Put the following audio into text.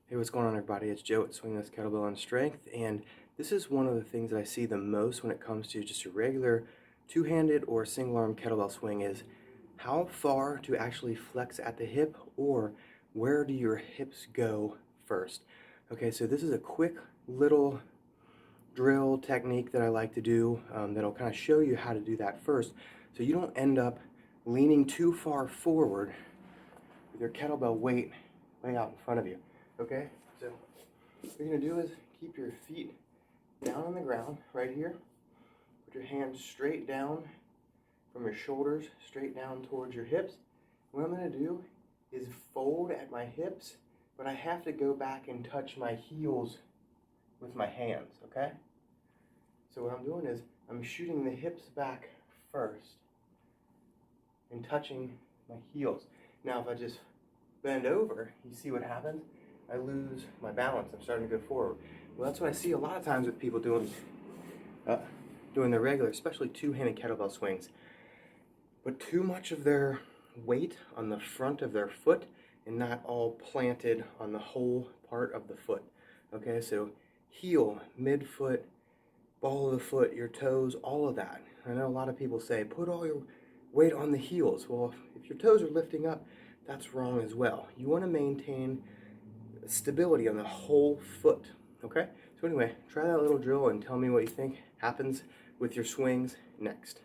Hey, what's going on, everybody? It's Joe at Swing This Kettlebell on Strength, and this is one of the things that I see the most when it comes to just a regular two-handed or single-arm kettlebell swing is how far to actually flex at the hip, or where do your hips go first? Okay, so this is a quick little drill technique that I like to do that'll kind of show you how to do that first, so you don't end up leaning too far forward with your kettlebell weight way out in front of you. Okay, so what you're going to do is keep your feet down on the ground right here. Put your hands straight down from your shoulders, straight down towards your hips. What I'm going to do is fold at my hips, but I have to go back and touch my heels with my hands, okay? So what I'm doing is I'm shooting the hips back first and touching my heels. Now if I just bend over, you see what happens? I lose my balance. I'm starting to go forward. Well, that's what I see a lot of times with people doing their regular, especially two-handed kettlebell swings. But too much of their weight on the front of their foot and not all planted on the whole part of the foot. Okay, so heel, midfoot, ball of the foot, your toes, all of that. I know a lot of people say, put all your weight on the heels. Well, if your toes are lifting up, that's wrong as well. You want to maintain stability on the whole foot, okay? So anyway, try that little drill and tell me what you think happens with your swings next.